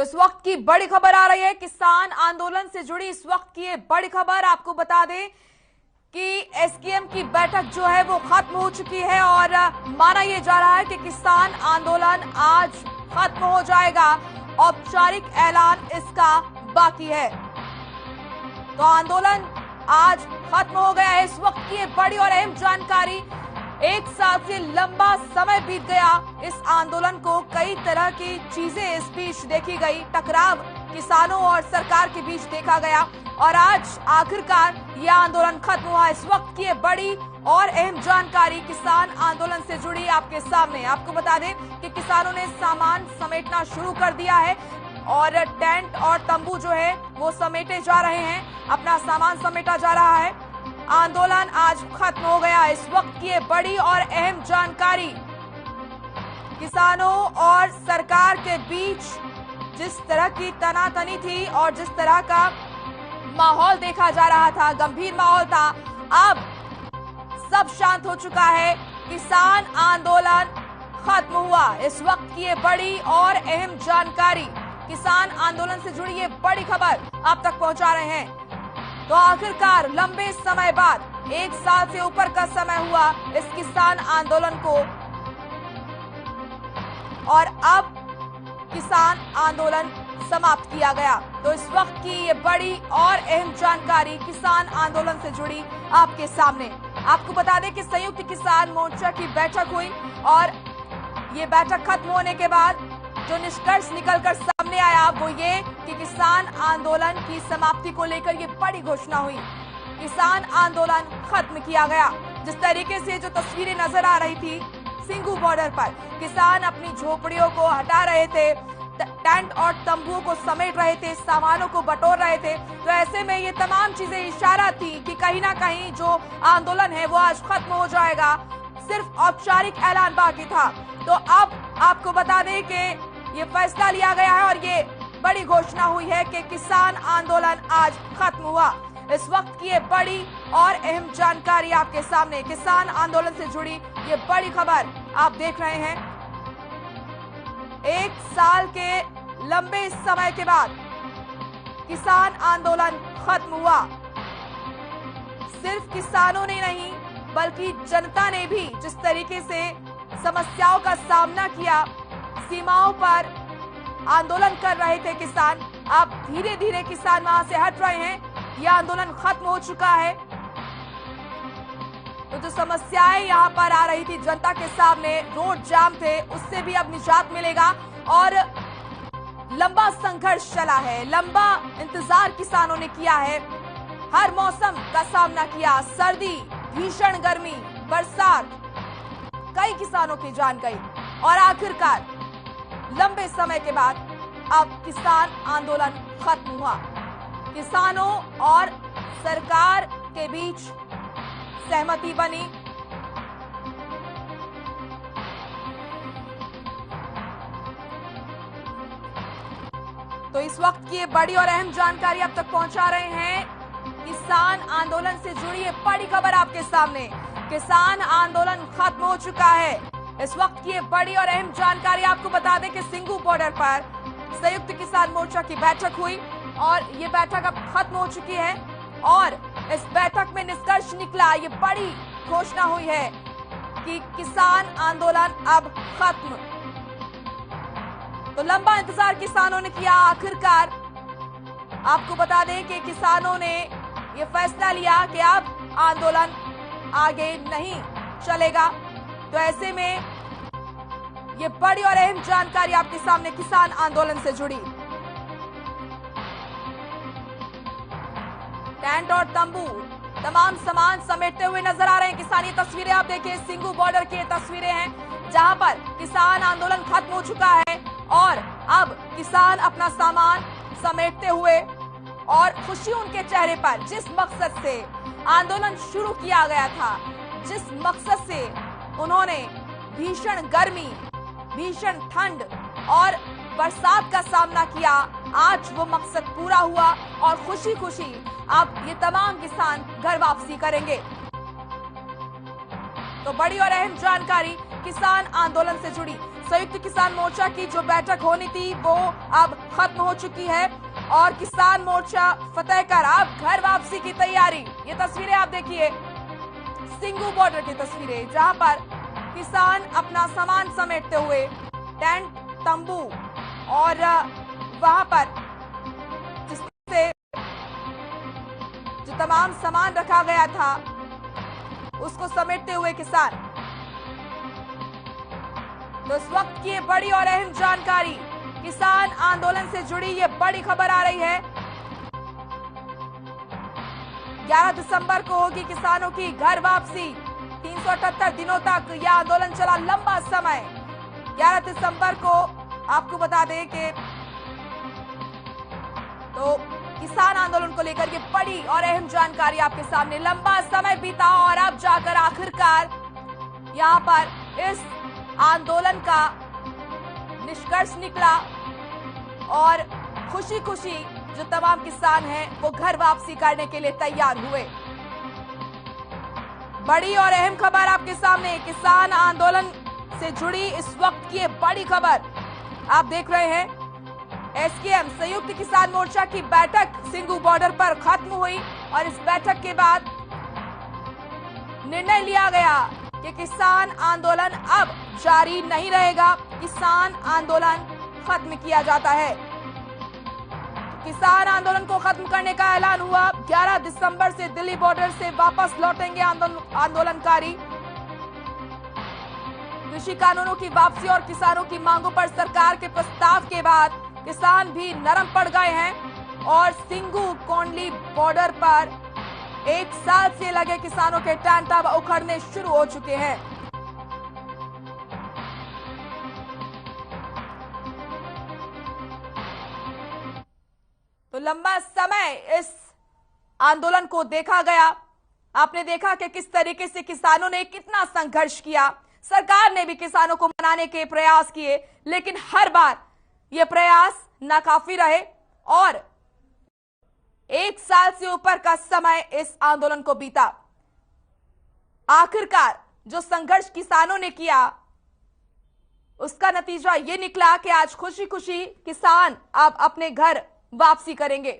तो इस वक्त की बड़ी खबर आ रही है किसान आंदोलन से जुड़ी। इस वक्त की ये बड़ी खबर आपको बता दें कि एसकेएम की बैठक जो है वो खत्म हो चुकी है और माना यह जा रहा है कि किसान आंदोलन आज खत्म हो जाएगा। औपचारिक ऐलान इसका बाकी है। तो आंदोलन आज खत्म हो गया है। इस वक्त की ये बड़ी और अहम जानकारी, एक साल से लंबा समय बीत गया इस आंदोलन को, कई तरह की चीजें इस बीच देखी गई, टकराव किसानों और सरकार के बीच देखा गया और आज आखिरकार यह आंदोलन खत्म हुआ। इस वक्त की ये बड़ी और अहम जानकारी किसान आंदोलन से जुड़ी आपके सामने। आपको बता दें कि किसानों ने सामान समेटना शुरू कर दिया है और टेंट और तंबू जो है वो समेटे जा रहे हैं, अपना सामान समेटा जा रहा है। आंदोलन आज खत्म हो गया। इस वक्त की ये बड़ी और अहम जानकारी, किसानों और सरकार के बीच जिस तरह की तनातनी थी और जिस तरह का माहौल देखा जा रहा था, गंभीर माहौल था, अब सब शांत हो चुका है। किसान आंदोलन खत्म हुआ। इस वक्त की ये बड़ी और अहम जानकारी, किसान आंदोलन से जुड़ी ये बड़ी खबर आप तक पहुंचा रहे हैं। तो आखिरकार लंबे समय बाद, एक साल से ऊपर का समय हुआ इस किसान आंदोलन को और अब किसान आंदोलन समाप्त किया गया। तो इस वक्त की ये बड़ी और अहम जानकारी किसान आंदोलन से जुड़ी आपके सामने। आपको बता दें कि संयुक्त किसान मोर्चा की बैठक हुई और ये बैठक खत्म होने के बाद जो निष्कर्ष निकलकर सामने आया वो ये कि किसान आंदोलन की समाप्ति को लेकर ये बड़ी घोषणा हुई। किसान आंदोलन खत्म किया गया। जिस तरीके से जो तस्वीरें नजर आ रही थी सिंघू बॉर्डर पर, किसान अपनी झोपड़ियों को हटा रहे थे, टेंट और तंबुओं को समेट रहे थे, सामानों को बटोर रहे थे। तो ऐसे में ये तमाम चीजें इशारा थी कि कहीं ना कहीं जो आंदोलन है वो आज खत्म हो जाएगा। सिर्फ औपचारिक ऐलान बाकी था। तो अब आपको बता दें कि ये फैसला लिया गया है और ये बड़ी घोषणा हुई है कि किसान आंदोलन आज खत्म हुआ। इस वक्त की ये बड़ी और अहम जानकारी आपके सामने, किसान आंदोलन से जुड़ी ये बड़ी खबर आप देख रहे हैं। एक साल के लंबे समय के बाद किसान आंदोलन खत्म हुआ। सिर्फ किसानों ने नहीं बल्कि जनता ने भी जिस तरीके से समस्याओं का सामना किया, सीमाओं पर आंदोलन कर रहे थे किसान, अब धीरे धीरे किसान वहां से हट रहे हैं। यह आंदोलन खत्म हो चुका है। तो जो समस्याएं यहां पर आ रही थी जनता के सामने, रोड जाम थे, उससे भी अब निजात मिलेगा और लंबा संघर्ष चला है, लंबा इंतजार किसानों ने किया है, हर मौसम का सामना किया, सर्दी, भीषण गर्मी, बरसात, कई किसानों की जान गई और आखिरकार लंबे समय के बाद अब किसान आंदोलन खत्म हुआ। किसानों और सरकार के बीच सहमति बनी। तो इस वक्त की ये बड़ी और अहम जानकारी आप तक पहुंचा रहे हैं। किसान आंदोलन से जुड़ी ये बड़ी खबर आपके सामने, किसान आंदोलन खत्म हो चुका है। इस वक्त की ये बड़ी और अहम जानकारी आपको बता दें कि सिंघू बॉर्डर पर संयुक्त किसान मोर्चा की बैठक हुई और ये बैठक अब खत्म हो चुकी है और इस बैठक में निष्कर्ष निकला, ये बड़ी घोषणा हुई है कि किसान आंदोलन अब खत्म। तो लंबा इंतजार किसानों ने किया, आखिरकार आपको बता दें कि किसानों ने ये फैसला लिया कि अब आंदोलन आगे नहीं चलेगा। तो ऐसे में ये बड़ी और अहम जानकारी आपके सामने किसान आंदोलन से जुड़ी। टेंट और तंबू, तमाम सामान समेटते हुए नजर आ रहे हैं किसान। ये तस्वीरें आप देखिए, सिंघू बॉर्डर की तस्वीरें हैं जहां पर किसान आंदोलन खत्म हो चुका है और अब किसान अपना सामान समेटते हुए और खुशी उनके चेहरे पर, जिस मकसद से आंदोलन शुरू किया गया था, जिस मकसद से उन्होंने भीषण गर्मी, भीषण ठंड और बरसात का सामना किया, आज वो मकसद पूरा हुआ और खुशी खुशी अब ये तमाम किसान घर वापसी करेंगे। तो बड़ी और अहम जानकारी किसान आंदोलन से जुड़ी संयुक्त किसान मोर्चा की जो बैठक होनी थी वो अब खत्म हो चुकी है और किसान मोर्चा फतेह कर अब घर वापसी की तैयारी। ये तस्वीरें आप देखिए, सिंगू बॉर्डर की तस्वीरें, जहां पर किसान अपना सामान समेटते हुए टेंट, तंबू और वहां पर जिससे जो तमाम सामान रखा गया था उसको समेटते हुए किसान। तो इस वक्त की ये बड़ी और अहम जानकारी, किसान आंदोलन से जुड़ी ये बड़ी खबर आ रही है। 11 दिसंबर को होगी किसानों की घर वापसी। 378 दिनों तक यह आंदोलन चला, लंबा समय। 11 दिसंबर को आपको बता दें कि तो किसान आंदोलन को लेकर ये बड़ी और अहम जानकारी आपके सामने। लंबा समय बीता और अब जाकर आखिरकार यहां पर इस आंदोलन का निष्कर्ष निकला और खुशी खुशी जो तमाम किसान हैं वो घर वापसी करने के लिए तैयार हुए। बड़ी और अहम खबर आपके सामने, किसान आंदोलन से जुड़ी इस वक्त की ये बड़ी खबर आप देख रहे हैं। एसकेएम संयुक्त किसान मोर्चा की बैठक सिंगू बॉर्डर पर खत्म हुई और इस बैठक के बाद निर्णय लिया गया कि किसान आंदोलन अब जारी नहीं रहेगा, किसान आंदोलन खत्म किया जाता है। किसान आंदोलन को खत्म करने का ऐलान हुआ। 11 दिसंबर से दिल्ली बॉर्डर से वापस लौटेंगे आंदोलनकारी। कृषि कानूनों की वापसी और किसानों की मांगों पर सरकार के प्रस्ताव के बाद किसान भी नरम पड़ गए हैं और सिंगू कोंडली बॉर्डर पर 1 साल से लगे किसानों के टेंट अब उखड़ने शुरू हो चुके हैं। तो लंबा समय इस आंदोलन को देखा गया। आपने देखा कि किस तरीके से किसानों ने कितना संघर्ष किया। सरकार ने भी किसानों को मनाने के प्रयास किए, लेकिन हर बार ये प्रयास नाकाफी रहे और 1 साल से ऊपर का समय इस आंदोलन को बीता। आखिरकार जो संघर्ष किसानों ने किया उसका नतीजा ये निकला कि आज खुशी खुशी किसान अब अपने घर वापसी करेंगे।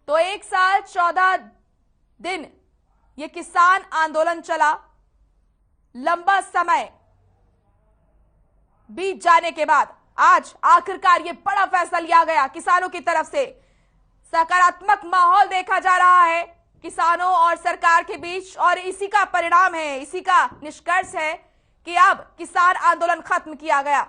तो 1 साल 14 दिन ये किसान आंदोलन चला। लंबा समय बीत जाने के बाद आज आखिरकार ये बड़ा फैसला लिया गया किसानों की तरफ से। सकारात्मक माहौल देखा जा रहा है किसानों और सरकार के बीच और इसी का परिणाम है, इसी का निष्कर्ष है कि अब किसान आंदोलन खत्म किया गया।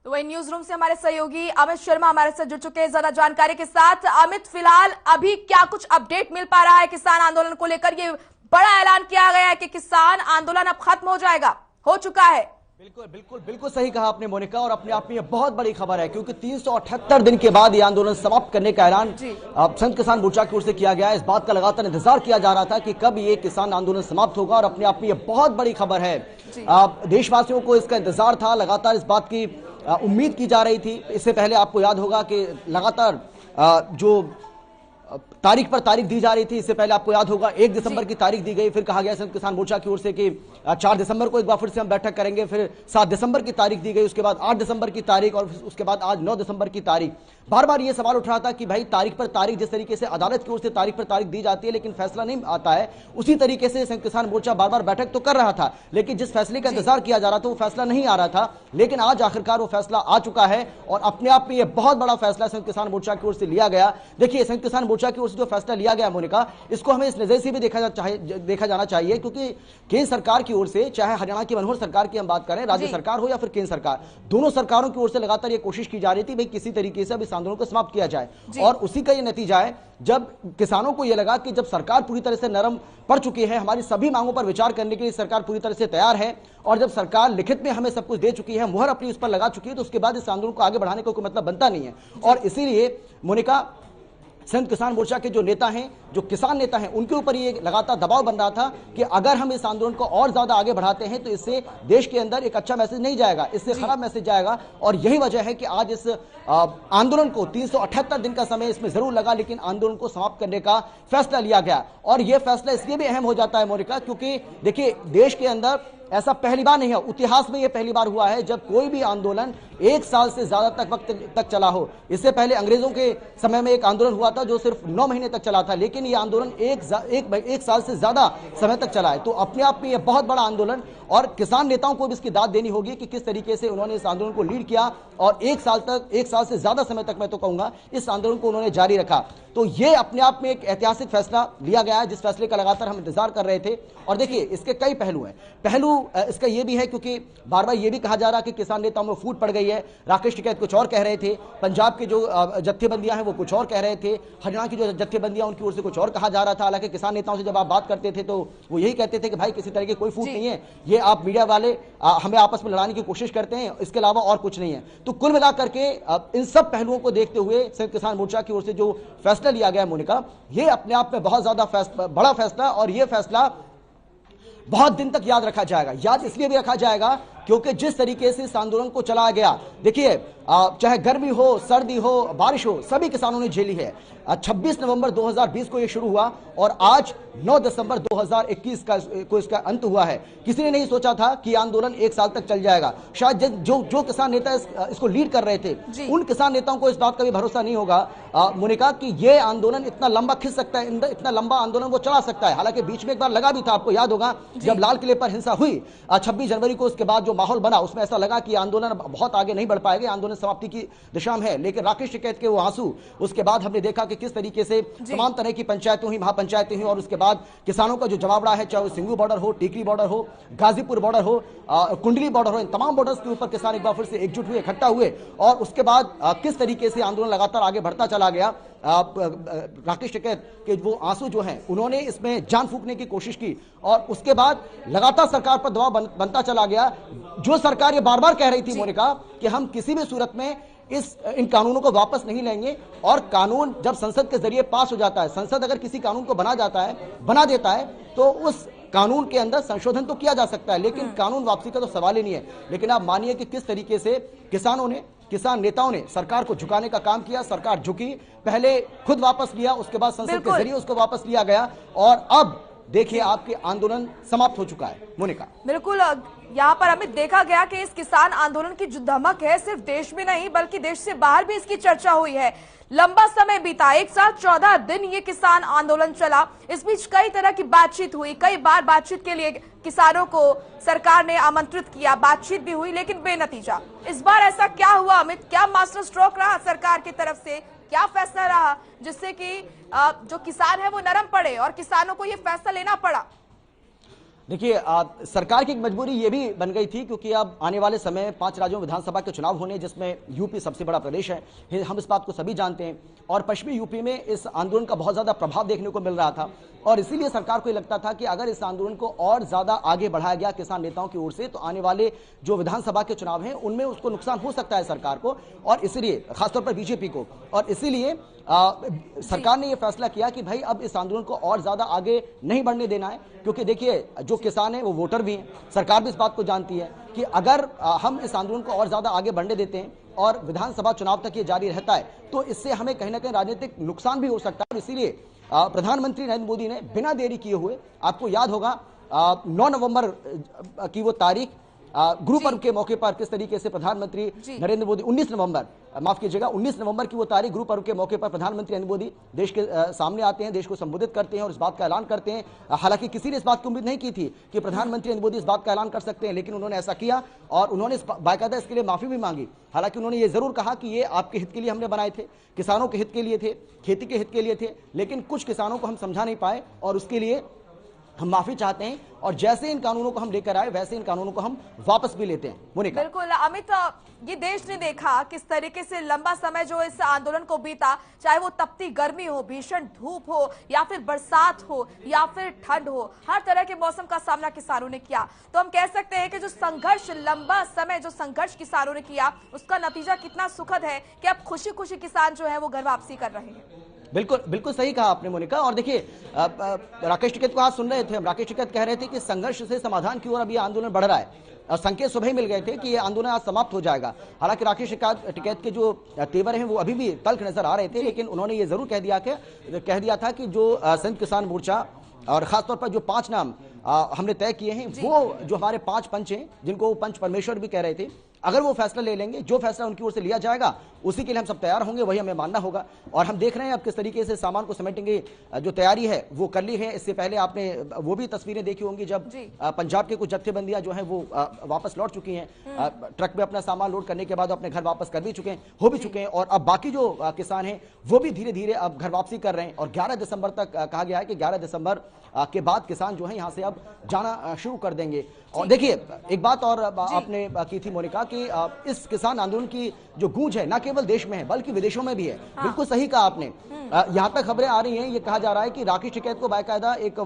तो वही न्यूज रूम से हमारे सहयोगी अमित शर्मा हमारे साथ जुड़ चुके हैं ज्यादा जानकारी के साथ। अमित, फिलहाल अभी क्या कुछ अपडेट मिल पा रहा है किसान आंदोलन को लेकर? ये बड़ा ऐलान किया गया है कि किसान आंदोलन अब खत्म हो जाएगा, हो चुका है। बिल्कुल बिल्कुल बिल्कुल सही कहा आपने मोनिका, और अपने आप में ये बहुत बड़ी खबर है क्योंकि 378 दिन के बाद ये आंदोलन समाप्त करने का ऐलान संयुक्त किसान मोर्चा की ओर से किया गया है। इस बात का लगातार इंतजार किया जा रहा था कि कब ये किसान आंदोलन समाप्त होगा और अपने आप में ये बहुत बड़ी खबर है। देशवासियों को इसका इंतजार था, लगातार इस बात की उम्मीद की जा रही थी। इससे पहले आपको याद होगा कि लगातार जो तारीख पर तारीख दी जा रही थी, इससे पहले आपको याद होगा 1 दिसंबर की तारीख दी गई, फिर कहा गया संयुक्त किसान मोर्चा की ओर से कि 4 दिसंबर को एक बार फिर से हम बैठक करेंगे, फिर 7 दिसंबर की तारीख दी गई, उसके बाद 8 दिसंबर की तारीख और उसके बाद आज 9 दिसंबर की तारीख। बार बार ये सवाल उठ रहा था कि भाई तारीख पर तारीख, जिस तरीके से अदालत की ओर से तारीख पर तारीख दी जाती है लेकिन फैसला नहीं आता है, उसी तरीके से संयुक्त किसान मोर्चा बार बार बैठक तो कर रहा था लेकिन जिस फैसले का इंतजार किया जा रहा था वो फैसला नहीं आ रहा था। लेकिन आज आखिरकार वो फैसला आ चुका है और अपने आप में ये बहुत बड़ा फैसला संयुक्त किसान मोर्चा की ओर से लिया गया। देखिए, संयुक्त किसान मोर्चा की ओर से जो फैसला लिया गया मोनिका, इसको हमें इस नजर से भी देखा जाना चाहिए क्योंकि केंद्र सरकार की ओर से, चाहे हरियाणा की मनोहर सरकार की हम बात करें, राज्य सरकार हो या फिर केंद्र सरकार, दोनों सरकारों की ओर से लगातार ये कोशिश की जा रही थी भाई किसी तरीके से अब इस आंदोलन को समाप्त किया जाए। और उसी का ये नतीजा है जब किसानों को यह लगा कि जब सरकार पूरी तरह से नरम पड़ चुकी है, हमारी सभी मांगों पर विचार करने के लिए सरकार पूरी तरह से तैयार है और जब सरकार लिखित में हमें सब कुछ दे चुकी है, मुहर अपनी उस पर लगा चुकी है, तो उसके बाद इस आंदोलन को आगे बढ़ाने का कोई मतलब बनता नहीं है। और इसीलिए मोनिका, संयुक्त किसान मोर्चा के जो नेता हैं जो किसान नेता हैं उनके ऊपर ये लगातार दबाव बन रहा था कि अगर हम इस आंदोलन को और ज्यादा आगे बढ़ाते हैं तो इससे देश के अंदर एक अच्छा मैसेज नहीं जाएगा, इससे खराब मैसेज जाएगा। और यही वजह है कि आज इस आंदोलन को 378 दिन का समय इसमें जरूर लगा, लेकिन आंदोलन को समाप्त करने का फैसला लिया गया। और यह फैसला इसलिए भी अहम हो जाता है मोनिका, क्योंकि देखिए देश के अंदर ऐसा पहली बार नहीं है, इतिहास में यह पहली बार हुआ है जब कोई भी आंदोलन 1 साल से ज्यादा वक्त तक चला हो। इससे पहले अंग्रेजों के समय में एक आंदोलन हुआ था जो सिर्फ 9 महीने तक चला था, लेकिन यह आंदोलन एक साल से ज्यादा समय तक चला है। तो अपने आप में यह बहुत बड़ा आंदोलन, और किसान नेताओं को भी इसकी दाद देनी होगी कि किस तरीके से उन्होंने इस आंदोलन को लीड किया और 1 साल से ज्यादा समय तक मैं तो कहूंगा इस आंदोलन को उन्होंने जारी रखा। तो यह अपने आप में एक ऐतिहासिक फैसला लिया गया है, जिस फैसले का लगातार हम इंतजार कर रहे थे। और देखिए इसके कई पहलू हैं। पहलू इसका यह भी है क्योंकि बार बार यह भी कहा जा रहा है कि किसान नेताओं में फूट पड़ गई है। राकेश टिकैत कुछ और कह रहे थे, पंजाब के जो जत्थेबंदियां हैं वो कुछ और कह रहे थे, हरियाणा की जो जत्थेबंदियां उनकी ओर से कुछ और कहा जा रहा था। हालांकि किसान नेताओं से जब आप बात करते थे तो वो यही कहते थे कि भाई किसी तरह की कोई फूट नहीं है, ये आप मीडिया वाले हमें आपस में लड़ाने की कोशिश करते हैं, इसके अलावा और कुछ नहीं है। तो कुल मिलाकर के इन सब पहलुओं को देखते हुए संयुक्त किसान मोर्चा की ओर से जो फैसला लिया गया मोनिका, ये अपने आप में बहुत ज्यादा बड़ा फैसला, और ये फैसला बहुत दिन तक याद रखा जाएगा। याद इसलिए भी रखा जाएगा क्योंकि जिस तरीके से इस आंदोलन को चलाया गया, देखिए चाहे गर्मी हो, सर्दी हो, बारिश हो, सभी किसानों ने झेली है। 26 नवंबर 2020 को यह शुरू हुआ और आज 9 दिसंबर 2021 को इसका अंत हुआ है। किसी ने नहीं सोचा था कि आंदोलन 1 साल तक चल जाएगा। शायद जो किसान नेता इसको लीड कर रहे थे, उन किसान नेताओं को इस बात का भी भरोसा नहीं होगा मोनिका कि यह आंदोलन इतना लंबा खिंच सकता है, इतना लंबा आंदोलन वो चला सकता है। हालांकि बीच में एक बार लगा भी था, आपको याद होगा जब लाल किले पर हिंसा हुई 26 जनवरी को, उसके बाद जो माहौल बना उसमें ऐसा लगा कि आंदोलन बहुत आगे नहीं बढ़ पाएगा, आंदोलन समाप्ति की दिशा में है। लेकिन राकेश टिकैत के वो आंसू, उसके बाद हमने देखा कि किस तरीके से तमाम तरह की पंचायतें हुई, महापंचायतें हुई, और उसके बाद किसानों का जो जवाबड़ा है, चाहे वो सिंगू बॉर्डर हो, टीकरी बॉर्डर हो, गाजीपुर बॉर्डर हो, कुंडली बॉर्डर हो, इन तमाम बॉर्डर्स के ऊपर किसान एक बार फिर से एकजुट हुए, इकट्ठा हुए। और उसके बाद किस तरीके से आंदोलन लगातार आगे बढ़ता चला गया। राकेश टिकैत के वो आंसू जो हैं, उन्होंने इसमें जान फूंकने की कोशिश की, और उसके बाद लगातार सरकार पर दबाव बनता चला गया। जो सरकार ये बार बार कह रही थी मोनिका कि हम किसी भी सूरत में इन कानूनों को वापस नहीं लेंगे, और कानून जब संसद के जरिए पास हो जाता है, संसद अगर किसी कानून को बना देता है तो उस कानून के अंदर संशोधन तो किया जा सकता है, लेकिन कानून वापसी का तो सवाल ही नहीं है। लेकिन आप मानिए कि किस तरीके से किसान नेताओं ने सरकार को झुकाने का काम किया। सरकार झुकी, पहले खुद वापस लिया, उसके बाद संसद के जरिए उसको वापस लिया गया, और अब देखिए आपके आंदोलन समाप्त हो चुका है मोनिका। बिल्कुल, यहाँ पर हमें देखा गया कि इस किसान आंदोलन की जो धमक है सिर्फ देश में नहीं बल्कि देश से बाहर भी इसकी चर्चा हुई है। लंबा समय बीता, 1 साल 14 दिन ये किसान आंदोलन चला। इस बीच कई तरह की बातचीत हुई, कई बार बातचीत के लिए किसानों को सरकार ने आमंत्रित किया, बातचीत भी हुई, लेकिन बेनतीजा। इस बार ऐसा क्या हुआ अमित? क्या मास्टर स्ट्रोक रहा सरकार की तरफ से? क्या फैसला रहा जिससे कि जो किसान है वो नरम पड़े और किसानों को ये फैसला लेना पड़ा? देखिए सरकार की एक मजबूरी ये भी बन गई थी, क्योंकि अब आने वाले समय 5 राज्यों में विधानसभा के चुनाव होने, जिसमें यूपी सबसे बड़ा प्रदेश है, हम इस बात को सभी जानते हैं। और पश्चिमी यूपी में इस आंदोलन का बहुत ज्यादा प्रभाव देखने को मिल रहा था, और इसीलिए सरकार को ये लगता था कि अगर इस आंदोलन को और ज्यादा आगे बढ़ाया गया किसान नेताओं की ओर से, तो आने वाले जो विधानसभा के चुनाव हैं उनमें उसको नुकसान हो सकता है सरकार को, और इसलिए खासतौर पर बीजेपी को। और इसीलिए सरकार ने यह फैसला किया कि भाई अब इस आंदोलन को और ज्यादा आगे नहीं बढ़ने देना है, क्योंकि देखिए जो किसान है वो वोटर भी हैं, सरकार भी इस बात को जानती है कि अगर हम इस आंदोलन को और ज्यादा आगे बढ़ने देते हैं और विधानसभा चुनाव तक ये जारी रहता है तो इससे हमें कहीं ना कहीं राजनीतिक नुकसान भी हो सकता है। इसीलिए प्रधानमंत्री नरेंद्र मोदी ने बिना देरी किए हुए, आपको याद होगा 9 नवंबर की वो तारीख, गुरु पर्व के मौके पर किस तरीके से प्रधानमंत्री नरेंद्र मोदी 19 नवंबर की वो तारीख, गुरु पर्व के मौके पर प्रधानमंत्री नरेंद्र मोदी देश के सामने आते हैं, देश को संबोधित करते हैं और इस बात का ऐलान करते हैं। हालांकि किसी ने इस बात की उम्मीद नहीं की थी कि प्रधानमंत्री नरेंद्र मोदी इस बात का ऐलान कर सकते हैं, लेकिन उन्होंने ऐसा किया और उन्होंने बाकायदा इसके लिए माफी भी मांगी। हालांकि उन्होंने ये जरूर कहा कि ये आपके हित के लिए हमने बनाए थे, किसानों के हित के लिए थे, खेती के हित के लिए थे, लेकिन कुछ किसानों को हम समझा नहीं पाए और उसके लिए हम माफी चाहते हैं, और जैसे इन कानूनों को हम लेकर आए वैसे इन कानूनों को हम वापस भी लेते हैं। मोनिका, बिल्कुल अमित, ये देश ने देखा किस तरीके से लंबा समय जो इस आंदोलन को बीता, चाहे वो तपती गर्मी हो, भीषण धूप हो, या फिर बरसात हो, या फिर ठंड हो, हर तरह के मौसम का सामना किसानों ने किया। तो हम कह सकते हैं कि जो संघर्ष, लंबा समय जो संघर्ष किसानों ने किया, उसका नतीजा कितना सुखद है कि अब खुशी खुशी किसान जो है वो घर वापसी कर रहे हैं। बिल्कुल बिल्कुल सही कहा आपने मोनिका। और देखिए राकेश टिकैत को आज सुन रहे थे हम, राकेश टिकैत कह रहे थे कि संघर्ष से समाधान की ओर अब ये आंदोलन बढ़ रहा है और संकेत सुबह ही मिल गए थे कि ये आंदोलन आज समाप्त हो जाएगा। हालांकि राकेश टिकैत के जो तेवर हैं वो अभी भी तल्ख नजर आ रहे थे, लेकिन उन्होंने ये जरूर कह दिया था कि जो संयुक्त किसान मोर्चा और खासतौर पर जो 5 नाम हमने तय किए हैं, वो जो हमारे 5 पंच हैं, जिनको वो पंच परमेश्वर भी कह रहे थे, अगर वो फैसला ले लेंगे, जो फैसला उनकी ओर से लिया जाएगा उसी के लिए हम सब तैयार होंगे, वही हमें मानना होगा। और हम देख रहे हैं अब किस तरीके से सामान को समेटेंगे, जो तैयारी है वो कर ली है। इससे पहले आपने वो भी तस्वीरें देखी होंगी जब पंजाब के कुछ जत्थेबंदियां जो है वो वापस लौट चुकी हैं, ट्रक में अपना सामान लोड करने के बाद अपने घर वापस कर भी चुके हैं, हो भी चुके हैं। और अब बाकी जो किसान हैं वो भी धीरे धीरे अब घर वापसी कर रहे हैं और 11 दिसंबर तक कहा गया है कि 11 दिसंबर के बाद किसान जो है यहाँ से अब जाना शुरू कर देंगे। और देखिए एक बात और आपने की थी मोनिका कि इस किसान आंदोलन की जो गूंज है न केवल देश में है बल्कि विदेशों में भी है। बिल्कुल सही कहा आपने। यहाँ तक खबरें आ रही हैं, ये कहा जा रहा है कि राकेश टिकैत को बाकायदा एक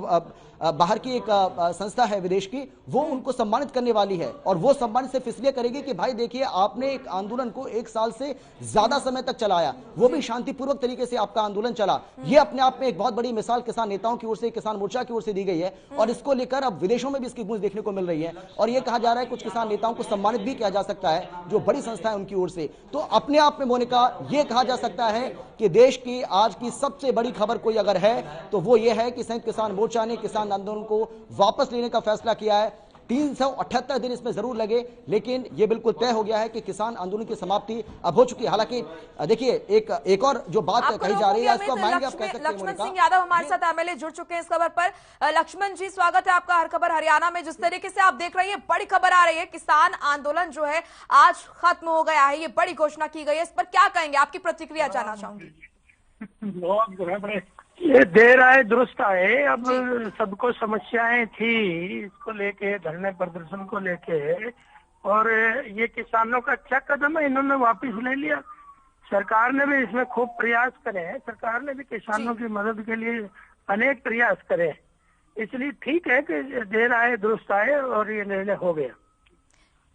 बाहर की एक संस्था है विदेश की, वो उनको सम्मानित करने वाली है और वो सम्मानित सिर्फ इसलिए करेगी कि भाई देखिए आपने एक आंदोलन को 1 साल से ज्यादा समय तक चलाया, वो भी शांतिपूर्वक तरीके से आपका आंदोलन चला। ये अपने आप में एक बहुत बड़ी मिसाल किसान नेताओं की ओर से, किसान मोर्चा की ओर से दी गई है और इसको लेकर अब विदेशों में भी इसकी गूंज देखने को मिल रही है। और ये कहा जा रहा है कुछ किसान नेताओं को सम्मानित भी किया जा सकता है जो बड़ी संस्था है उनकी ओर से। तो अपने आप में मोनिका ये कहा जा सकता है कि देश की आज की सबसे बड़ी खबर कोई अगर है तो वो ये है कि संयुक्त किसान मोर्चा ने किसान आंदोलन को वापस लेने का फैसला किया है। 378 दिन इसमें जरूर लगे, लेकिन यह बिल्कुल तय हो गया है कि किसान आंदोलन की समाप्ति अब हो चुकी है। हालांकि देखिए एक और जो बात कही जा रही है इसको मानेंगे आप कह सकते हैं। लक्ष्मण सिंह यादव हमारे साथ एमएलए जुड़ चुके हैं इस खबर पर। लक्ष्मण जी स्वागत है आपका हर खबर हरियाणा में। जिस तरीके से आप देख रहे हैं बड़ी खबर आ रही है, किसान आंदोलन जो है आज खत्म हो गया है, ये बड़ी घोषणा की गई है, इस पर क्या कहेंगे, आपकी प्रतिक्रिया जानना चाहूंगी। ये देर आए दुरुस्त आए। अब सबको समस्याएं थी इसको लेके, धरने प्रदर्शन को लेके, और ये किसानों का अच्छा कदम है, इन्होंने वापस ले लिया। सरकार ने भी इसमें खूब प्रयास करे हैं, सरकार ने भी किसानों की मदद के लिए अनेक प्रयास करे, इसलिए ठीक है कि देर आए दुरुस्त आए और ये निर्णय हो गया।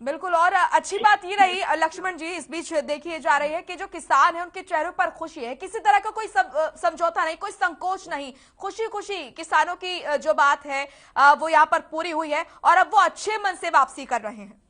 बिल्कुल, और अच्छी बात ये रही लक्ष्मण जी, इस बीच देखिए जा रही है कि जो किसान है उनके चेहरों पर खुशी है, किसी तरह का कोई समझौता नहीं, कोई संकोच नहीं, खुशी खुशी किसानों की जो बात है वो यहाँ पर पूरी हुई है और अब वो अच्छे मन से वापसी कर रहे हैं।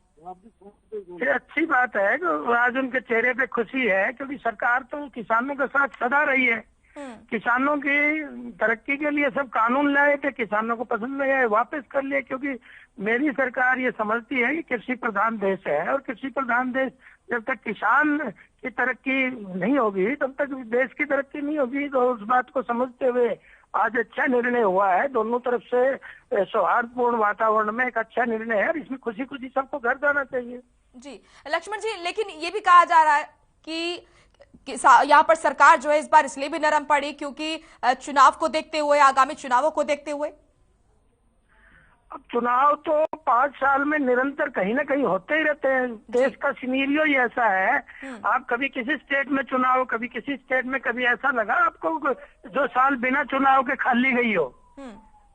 ये अच्छी बात है कि आज उनके चेहरे पे खुशी है, क्योंकि सरकार तो किसानों के साथ सदा रही है। किसानों की तरक्की के लिए सब कानून लाए थे, किसानों को पसंद नहीं आए, वापस कर लिए, क्योंकि मेरी सरकार ये समझती है कि कृषि प्रधान देश है और कृषि प्रधान देश जब तक किसान की तरक्की नहीं होगी तब तक देश की तरक्की नहीं होगी। तो उस बात को समझते हुए आज अच्छा निर्णय हुआ है, दोनों तरफ से सौहार्दपूर्ण वातावरण में एक अच्छा निर्णय है, इसमें खुशी खुशी सबको घर जाना चाहिए। जी लक्ष्मण जी, लेकिन ये भी कहा जा रहा है कि यहाँ पर सरकार जो है इस बार इसलिए भी नरम पड़ी क्योंकि चुनाव को देखते हुए, आगामी चुनावों को देखते हुए। अब चुनाव तो 5 साल में निरंतर कहीं ना कहीं होते ही रहते हैं, देश का सिनेरियो ही ऐसा है। आप कभी किसी स्टेट में चुनाव, कभी किसी स्टेट में, कभी ऐसा लगा आपको जो साल बिना चुनाव के खाली गई हो।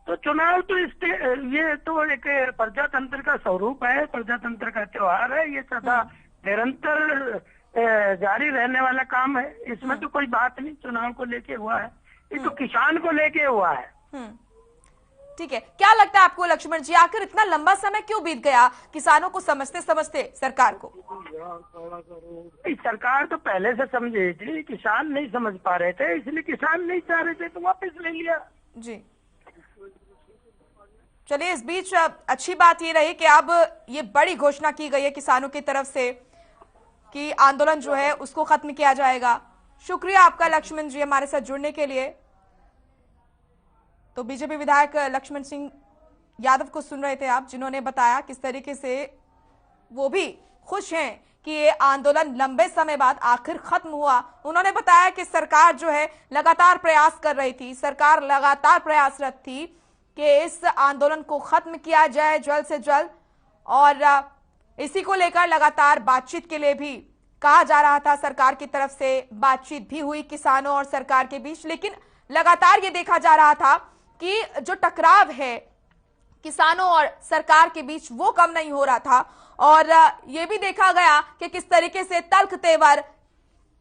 तो चुनाव तो ये तो एक प्रजातंत्र का स्वरूप है, प्रजातंत्र का त्योहार है, ये सदा निरंतर जारी रहने वाला काम है, इसमें तो कोई बात नहीं चुनाव को लेके हुआ है, ये तो किसान को लेके हुआ है। ठीक है, क्या लगता है आपको लक्ष्मण जी, आखिर इतना लंबा समय क्यों बीत गया किसानों को समझते समझते सरकार को? सरकार तो पहले से समझी थी, किसान नहीं समझ पा रहे थे, इसलिए किसान नहीं चाह रहे थे तो वापस ले लिया। जी चलिए, इस बीच अच्छी बात ये रही कि अब ये बड़ी घोषणा की गई है किसानों की तरफ से कि आंदोलन जो है उसको खत्म किया जाएगा। शुक्रिया आपका लक्ष्मण जी हमारे साथ जुड़ने के लिए। तो बीजेपी विधायक लक्ष्मण सिंह यादव को सुन रहे थे आप, जिन्होंने बताया किस तरीके से वो भी खुश हैं कि ये आंदोलन लंबे समय बाद आखिर खत्म हुआ। उन्होंने बताया कि सरकार जो है लगातार प्रयास कर रही थी, सरकार लगातार प्रयासरत थी कि इस आंदोलन को खत्म किया जाए जल्द से जल्द, और इसी को लेकर लगातार बातचीत के लिए भी कहा जा रहा था। सरकार की तरफ से बातचीत भी हुई किसानों और सरकार के बीच, लेकिन लगातार ये देखा जा रहा था कि जो टकराव है किसानों और सरकार के बीच वो कम नहीं हो रहा था। और ये भी देखा गया कि किस तरीके से तल्ख तेवर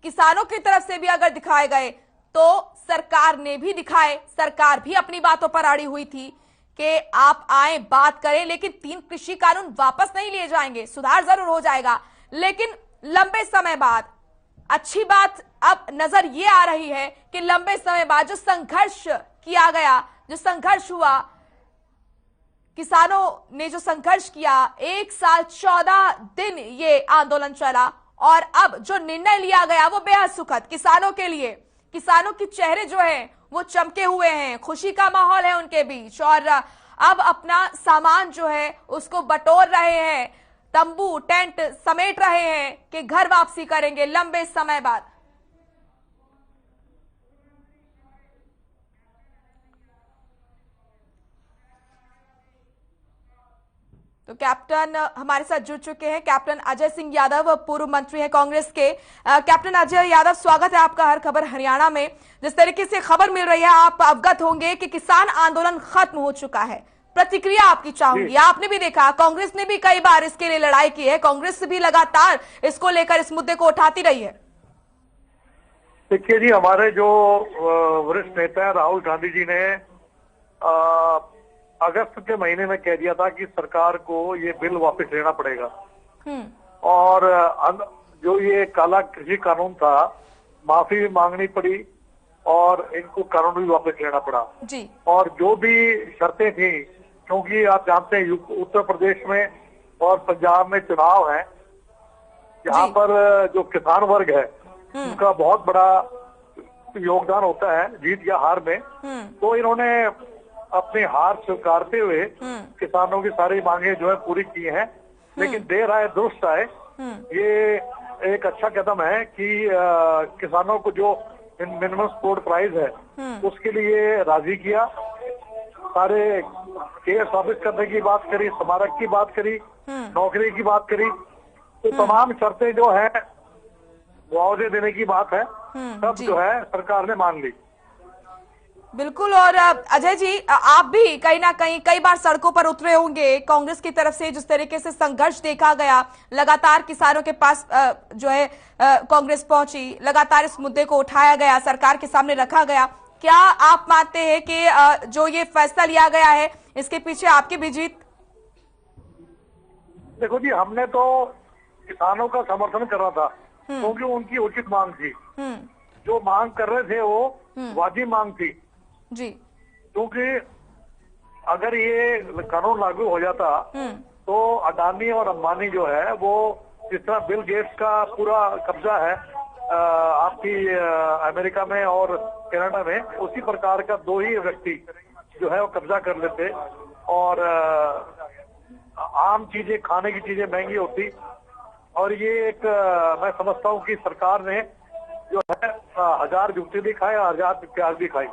किसानों की तरफ से भी अगर दिखाए गए तो सरकार ने भी दिखाए। सरकार भी अपनी बातों पर अड़ी हुई थी कि आप आए बात करें, लेकिन 3 कृषि कानून वापस नहीं लिए जाएंगे, सुधार जरूर हो जाएगा। लेकिन लंबे समय बाद अच्छी बात अब नजर ये आ रही है कि लंबे समय बाद जो संघर्ष किया गया, जो संघर्ष हुआ, किसानों ने जो संघर्ष किया, 1 साल 14 दिन ये आंदोलन चला और अब जो निर्णय लिया गया वो बेहद सुखद किसानों के लिए। किसानों के चेहरे जो है वो चमके हुए हैं, खुशी का माहौल है उनके बीच और अब अपना सामान जो है उसको बटोर रहे हैं, तंबू टेंट समेट रहे हैं कि घर वापसी करेंगे लंबे समय बाद। तो कैप्टन हमारे साथ जुड़ चुके हैं कैप्टन अजय सिंह यादव, पूर्व मंत्री हैं कांग्रेस के। कैप्टन अजय यादव, स्वागत है आपका हर खबर हरियाणा में। जिस तरीके से खबर मिल रही है आप अवगत होंगे कि किसान आंदोलन खत्म हो चुका है, प्रतिक्रिया आपकी चाहूंगी। आपने भी देखा कांग्रेस ने भी कई बार इसके लिए लड़ाई की है, कांग्रेस भी लगातार इसको लेकर इस मुद्दे को उठाती रही है। देखिए जी, हमारे जो वरिष्ठ नेता राहुल गांधी जी ने अगस्त के महीने में कह दिया था कि सरकार को ये बिल वापस लेना पड़ेगा और जो ये काला कृषि कानून था, माफी भी मांगनी पड़ी और इनको कानून भी वापस लेना पड़ा जी। और जो भी शर्तें थी, क्योंकि आप जानते हैं उत्तर प्रदेश में और पंजाब में चुनाव है, यहाँ पर जो किसान वर्ग है उनका बहुत बड़ा योगदान होता है जीत या हार में। तो इन्होंने अपनी हार स्वीकारते हुए किसानों की सारी मांगे जो है पूरी की हैं, लेकिन देर आए दुरुस्त आए। ये एक अच्छा कदम है कि किसानों को जो मिनिमम सपोर्ट प्राइस है उसके लिए राजी किया। सारे केस वापस करने की बात करी, स्मारक की बात करी, नौकरी की बात करी, तो तमाम शर्तें जो है मुआवजे देने की बात है, सब जो है सरकार ने मान ली। बिल्कुल। और अजय जी, आप भी कहीं ना कहीं कई बार सड़कों पर उतरे होंगे कांग्रेस की तरफ से। जिस तरीके से संघर्ष देखा गया, लगातार किसानों के पास जो है कांग्रेस पहुंची, लगातार इस मुद्दे को उठाया गया, सरकार के सामने रखा गया। क्या आप मानते हैं कि जो ये फैसला लिया गया है इसके पीछे आपकी भी जीत? देखो जी, हमने तो किसानों का समर्थन कर रहा था क्योंकि उनकी उचित मांग थी। जो मांग कर रहे थे वो वाजिब मांग थी जी। क्योंकि अगर ये कानून लागू हो जाता तो अडानी और अंबानी जो है वो, जिस तरह बिल गेट्स का पूरा कब्जा है आपकी अमेरिका में और कनाडा में, उसी प्रकार का 2 ही व्यक्ति जो है वो कब्जा कर लेते और आम चीजें, खाने की चीजें महंगी होती। और ये एक मैं समझता हूँ कि सरकार ने जो है 1000 जूते भी खाए और 1000 प्याज भी खाई।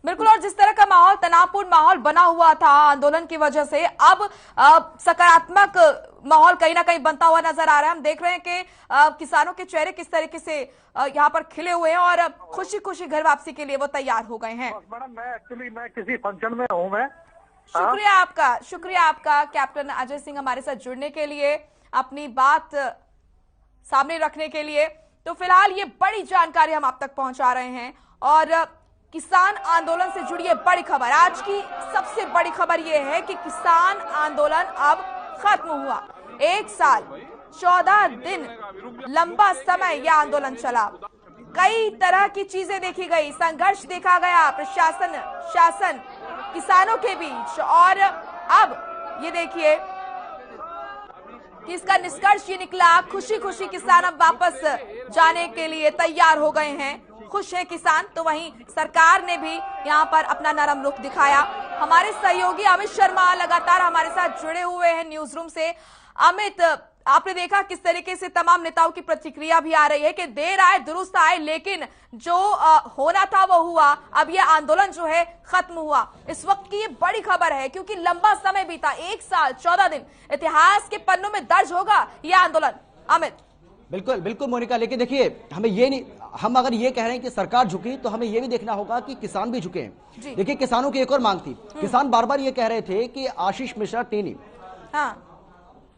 बिल्कुल। और जिस तरह का माहौल, तनावपूर्ण माहौल बना हुआ था आंदोलन की वजह से, अब सकारात्मक माहौल कहीं ना कहीं बनता हुआ नजर आ रहा है। हम देख रहे हैं कि किसानों के चेहरे किस तरीके से यहाँ पर खिले हुए हैं और खुशी खुशी घर वापसी के लिए वो तैयार हो गए हैं। मैडम, मैं किसी फंक्शन में हूँ। मैं शुक्रिया आपका कैप्टन अजय सिंह, हमारे साथ जुड़ने के लिए, अपनी बात सामने रखने के लिए। तो फिलहाल ये बड़ी जानकारी हम आप तक पहुंचा रहे हैं और किसान आंदोलन से जुड़ी बड़ी खबर, आज की सबसे बड़ी खबर यह है कि किसान आंदोलन अब खत्म हुआ। 1 साल 14 दिन लंबा समय यह आंदोलन चला, कई तरह की चीजें देखी गई, संघर्ष देखा गया, प्रशासन, शासन, किसानों के बीच। और अब ये देखिए कि इसका निष्कर्ष ये निकला, खुशी खुशी किसान अब वापस जाने के लिए तैयार हो गए हैं। खुश है किसान, तो वहीं सरकार ने भी यहाँ पर अपना नरम रुख दिखाया। हमारे सहयोगी अमित शर्मा लगातार हमारे साथ जुड़े हुए हैं न्यूज रूम से। अमित, आपने देखा किस तरीके से तमाम नेताओं की प्रतिक्रिया भी आ रही है कि देर आए दुरुस्त आए, लेकिन जो होना था वो हुआ। अब ये आंदोलन जो है खत्म हुआ। इस वक्त की ये बड़ी खबर है क्योंकि लंबा समय बीता, 1 साल 14 दिन, इतिहास के पन्नों में दर्ज होगा ये आंदोलन। अमित। बिल्कुल बिल्कुल मोनिका, लेकिन देखिए हमें ये नहीं, हम अगर ये कह रहे हैं कि सरकार झुकी तो हमें ये भी देखना होगा कि किसान भी झुके हैं। देखिए किसानों की एक और मांग थी, किसान बार बार ये कह रहे थे कि आशीष मिश्रा टेनी,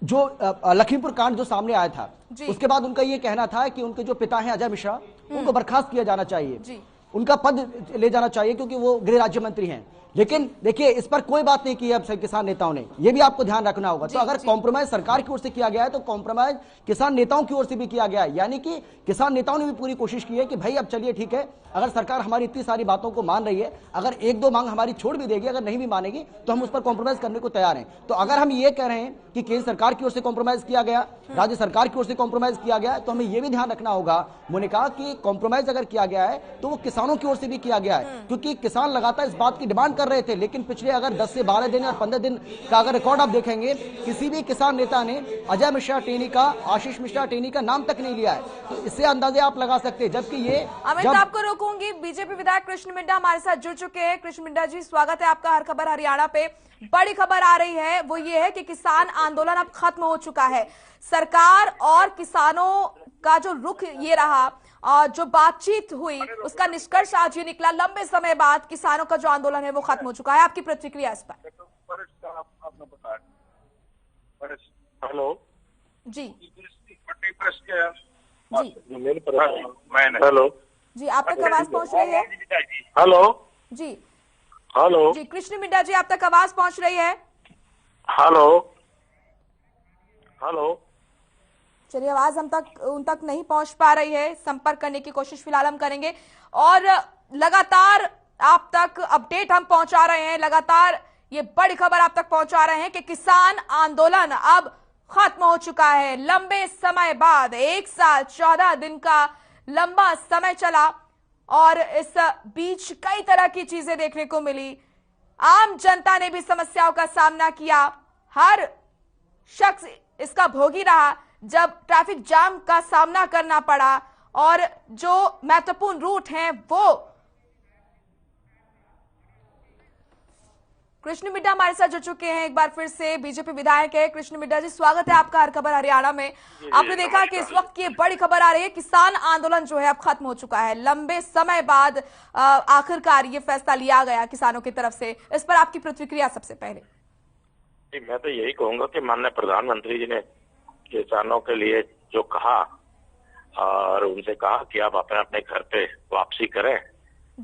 जो लखीमपुर कांड जो सामने आया था, उसके बाद उनका ये कहना था कि उनके जो पिता हैं अजय मिश्रा, उनको बर्खास्त किया जाना चाहिए। उनका पद ले जाना चाहिए क्योंकि वो गृह राज्य मंत्री हैं। लेकिन देखिए, इस पर कोई बात नहीं की अब किसान नेताओं ने, ये भी आपको ध्यान रखना होगा। तो अगर कॉम्प्रोमाइज सरकार की ओर से किया गया है तो कॉम्प्रोमाइज किसान नेताओं की ओर से भी किया गया है, यानी कि किसान नेताओं ने भी पूरी कोशिश की है कि भाई अब चलिए ठीक है, अगर सरकार हमारी इतनी सारी बातों को मान रही है, अगर एक दो मांग हमारी छोड़ भी देगी, अगर नहीं भी मानेगी तो हम उस पर कॉम्प्रोमाइज करने को तैयार हैं। तो अगर हम ये कह रहे हैं कि केंद्र सरकार की ओर से कॉम्प्रोमाइज किया गया, राज्य सरकार की ओर से कॉम्प्रोमाइज किया गया, तो हमें यह भी ध्यान रखना होगा मोनिका कि कॉम्प्रोमाइज अगर किया गया है तो वो किसानों की ओर से भी किया गया है, क्योंकि किसान लगातार इस बात की डिमांड कर रहे थे। लेकिन पिछले अगर 10 से 12 दिन और 15 दिन का अगर रिकॉर्ड आप देखेंगे, किसी भी किसान नेता ने अजय मिश्रा टेनी का, आशीष मिश्रा टेनी का नाम तक नहीं लिया है। तो इससे अंदाजे आप लगा सकते हैं। जबकि ये अमित, आपको रोकूंगी, बीजेपी विधायक कृष्ण मिड्ढा हमारे साथ जुड़ चुके हैं। कृष्ण मिड्ढा जी, स्वागत है आपका हर खबर हरियाणा पे। बड़ी खबर आ रही है, वो ये है कि किसान आंदोलन अब खत्म हो चुका है। सरकार और किसानों का जो रुख ये रहा और जो बातचीत हुई, उसका निष्कर्ष आज ये निकला, लंबे समय बाद किसानों का जो आंदोलन है वो खत्म हो चुका है। आपकी प्रतिक्रिया इस पर? हेलो जी हेलो जी, आप तक आवाज पहुंच रही है? हेलो जी हेलो जी, कृष्ण मिड्ढा जी, आप तक आवाज पहुंच रही है? हेलो हेलो चलिए, आवाज उन तक नहीं पहुंच पा रही है। संपर्क करने की कोशिश फिलहाल हम करेंगे और लगातार आप तक अपडेट हम पहुंचा रहे हैं, लगातार ये बड़ी खबर आप तक पहुंचा रहे हैं कि किसान आंदोलन अब खत्म हो चुका है। लंबे समय बाद 1 साल 14 दिन का लंबा समय चला और इस बीच कई तरह की चीजें देखने को मिली। आम जनता ने भी समस्याओं का सामना किया, हर शख्स इसका भोगी रहा जब ट्रैफिक जाम का सामना करना पड़ा और जो महत्वपूर्ण रूट हैं वो। कृष्ण मिड्ढा हमारे साथ जुड़ चुके हैं एक बार फिर से, बीजेपी विधायक है। कृष्ण मिड्ढा जी, स्वागत है आपका हर खबर हरियाणा में। आपने देखा कि इस वक्त की बड़ी खबर आ रही है, किसान आंदोलन जो है अब खत्म हो चुका है। लंबे समय बाद आखिरकार ये फैसला लिया गया किसानों की तरफ से। इस पर आपकी प्रतिक्रिया सबसे पहले? मैं तो यही कहूंगा कि माननीय प्रधानमंत्री जी ने किसानों के लिए जो कहा और उनसे कहा कि आप अपने अपने घर पे वापसी करें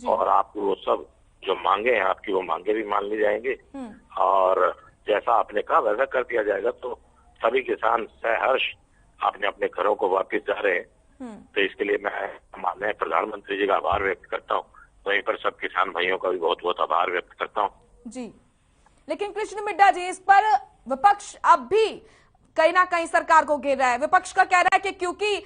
और आपको वो सब जो मांगे हैं आपकी वो मांगे भी मान ली जाएंगी और जैसा आपने कहा वैसा कर दिया जाएगा। तो सभी किसान सहर्ष अपने अपने घरों को वापस जा रहे हैं। तो इसके लिए मैं माननीय प्रधानमंत्री जी का आभार व्यक्त करता हूँ, वहीं पर सब किसान भाइयों का भी बहुत बहुत आभार व्यक्त करता हूँ जी। लेकिन कृष्ण मिड्ढा जी, इस पर विपक्ष अब भी कहीं ना कहीं सरकार को घेर रहा है। विपक्ष का कहना है कि क्योंकि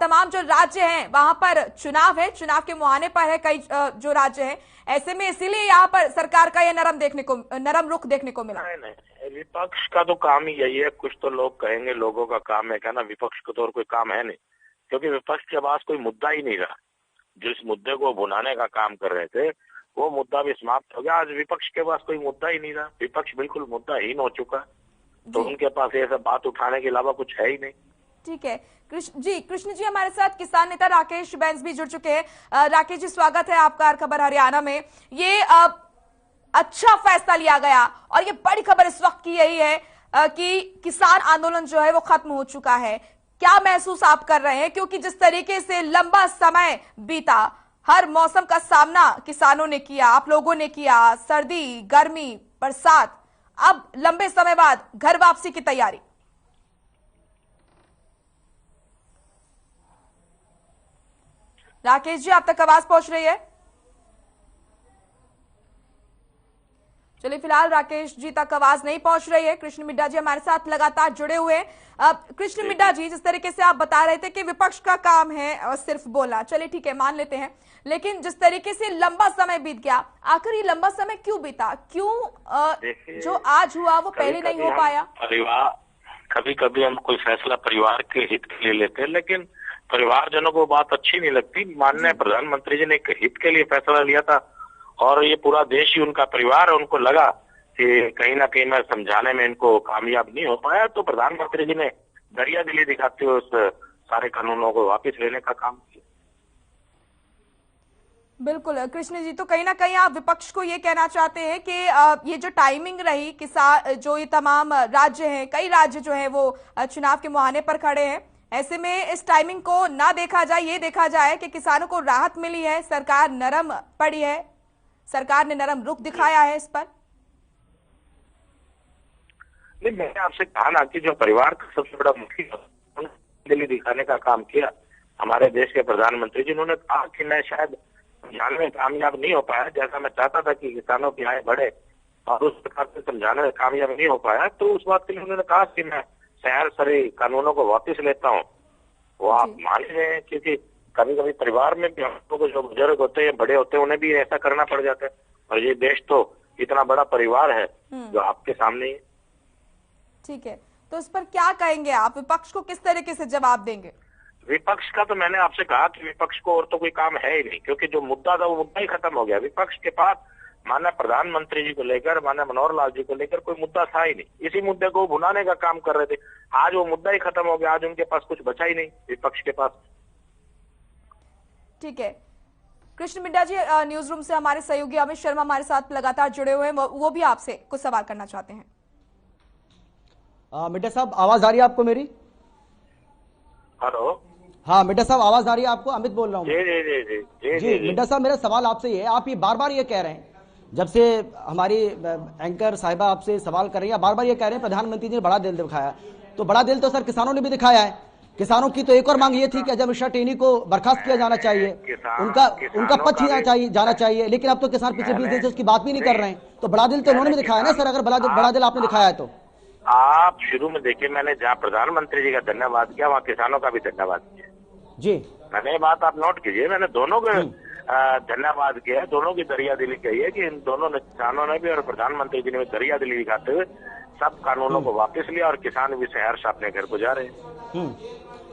तमाम जो राज्य हैं वहां पर चुनाव है, चुनाव के मुहाने पर है कई जो राज्य हैं, ऐसे में इसीलिए यहाँ पर सरकार का यह नरम रुख देखने को मिला। नहीं, विपक्ष का तो काम ही यही है। कुछ तो लोग कहेंगे लोगों का काम है कहना, विपक्ष को तो और कोई काम है नहीं, क्योंकि विपक्ष के पास कोई मुद्दा ही नहीं रहा। जिस मुद्दे को भुनाने का काम कर रहे थे वो मुद्दा भी समाप्त हो गया। आज विपक्ष के पास कोई मुद्दा ही नहीं रहा, विपक्ष बिल्कुल मुद्दाहीन हो चुका, तो उनके पास ये सब बात उठाने के अलावा कुछ है ही नहीं। ठीक है कृष्ण जी, हमारे साथ किसान नेता राकेश बैंस भी जुड़ चुके हैं। राकेश जी, स्वागत है आपका हर खबर हरियाणा में। ये अच्छा फैसला लिया गया और ये बड़ी खबर इस वक्त की यही है कि किसान आंदोलन जो है वो खत्म हो चुका है। क्या महसूस आप कर रहे हैं, क्योंकि जिस तरीके से लंबा समय बीता, हर मौसम का सामना किसानों ने किया, आप लोगों ने किया, सर्दी, गर्मी, बरसात, अब लंबे समय बाद घर वापसी की तैयारी। राकेश जी, आप तक आवाज पहुंच रही है? चलिए, फिलहाल राकेश जी तक आवाज नहीं पहुंच रही है। कृष्ण मिड्ढा जी हमारे साथ लगातार जुड़े हुए हैं। कृष्ण मिड्ढा जी, जिस तरीके से आप बता रहे थे कि विपक्ष का काम है सिर्फ बोलना, चलिए ठीक है, मान लेते हैं, लेकिन जिस तरीके से लंबा समय बीत गया, आखिर ये लंबा समय क्यों बीता? क्यों जो आज हुआ वो पहले नहीं हो पाया? परिवार, कभी कभी हम कोई फैसला परिवार के हित के लिए लेते हैं, लेकिन परिवारजनों को बात अच्छी नहीं लगती। माननीय प्रधानमंत्री जी ने एक हित के लिए फैसला लिया था और ये पूरा देश ही उनका परिवार है। उनको लगा कि कहीं ना कहीं मैं समझाने में इनको कामयाब नहीं हो पाया, तो प्रधानमंत्री जी ने दरिया दिली दिखाते हुए उस सारे कानूनों को वापस लेने का काम किया। बिल्कुल कृष्ण जी, तो कहीं ना कहीं आप विपक्ष को ये कहना चाहते हैं कि ये जो टाइमिंग रही, किसान जो ये तमाम राज्य हैं, कई राज्य जो हैं वो चुनाव के मुहाने पर खड़े हैं, ऐसे में इस टाइमिंग को ना देखा जाए, ये देखा जाए कि किसानों को राहत मिली है, सरकार नरम पड़ी है, सरकार ने नरम रुख दिखाया है इस पर। नहीं, मैंने आपसे कहा ना कि जो परिवार का सबसे बड़ा मुखिया दिल्ली दिखाने का काम किया हमारे देश के प्रधानमंत्री जी, उन्होंने कहा कि मैं शायद समझाने में कामयाब नहीं हो पाया जैसा मैं चाहता था कि किसानों की आय बढ़े, और उस प्रकार से समझाने में कामयाब नहीं हो पाया, तो उस बात के लिए उन्होंने कहा कि मैं शहर सरे कानूनों को वापस लेता हूँ। वो आप मान रहे हैं, क्योंकि कभी कभी परिवार में भी हम लोग जो बुजुर्ग होते हैं, बड़े होते हैं, उन्हें भी ऐसा करना पड़ जाता है, और ये देश तो इतना बड़ा परिवार है जो आपके सामने है। ठीक है, तो इस पर क्या कहेंगे आप, विपक्ष को किस तरीके से जवाब देंगे? विपक्ष का तो मैंने आपसे कहा कि विपक्ष को और तो कोई काम है ही नहीं, क्योंकि जो मुद्दा था वो मुद्दा ही खत्म हो गया। विपक्ष के पास माननीय प्रधानमंत्री जी को लेकर, माननीय मनोहर लाल जी को लेकर कोई मुद्दा था ही नहीं। इसी मुद्दे को भुनाने का काम कर रहे थे। आज वो मुद्दा ही खत्म हो गया, आज उनके पास कुछ बचा ही नहीं विपक्ष के पास। ठीक है, कृष्ण मिड्डा जी न्यूज रूम से हमारे सहयोगी अमित शर्मा हमारे साथ लगातार जुड़े हुए हैं, वो भी आपसे कुछ सवाल करना चाहते हैं। मिड्डा साहब, आवाज आ रही है आपको मेरी? हेलो, हाँ मिड्डा साहब, आवाज आ रही है आपको? अमित बोल रहा हूँ। जी, मिड्डा साहब, मेरा सवाल आपसे ये है, आप ये बार बार ये कह रहे हैं, जब से हमारी एंकर साहिबा आपसे सवाल कर रही है, बार बार ये कह रहे हैं प्रधानमंत्री जी ने बड़ा दिल दिखाया, तो बड़ा दिल तो सर किसानों ने भी दिखाया है। किसानों की तो एक और मांग ये थी कि अजय मिश्रा टेनी को बर्खास्त किया जाना चाहिए, उनका पद छीना जाना चाहिए, लेकिन अब तो किसान पिछले 20 दिन से उसकी बात भी नहीं कर रहे हैं। तो बड़ा दिल तो उन्होंने भी दिखाया ना सर, अगर बड़ा दिल आपने दिखाया है तो। आप शुरू में देखिए, मैंने जहाँ प्रधानमंत्री जी का धन्यवाद किया, वहाँ किसानों का भी धन्यवाद किया जी। मैंने ये बात आप नोट कीजिए, मैंने दोनों को धन्यवाद किया है, दोनों की दरिया दिली कही है कि इन दोनों ने, किसानों ने भी और प्रधानमंत्री जी ने भी दरिया दिली दिखाते हुए सब कानूनों को वापस लिया, और किसान भी सहर्ष अपने घर को जा रहे हैं।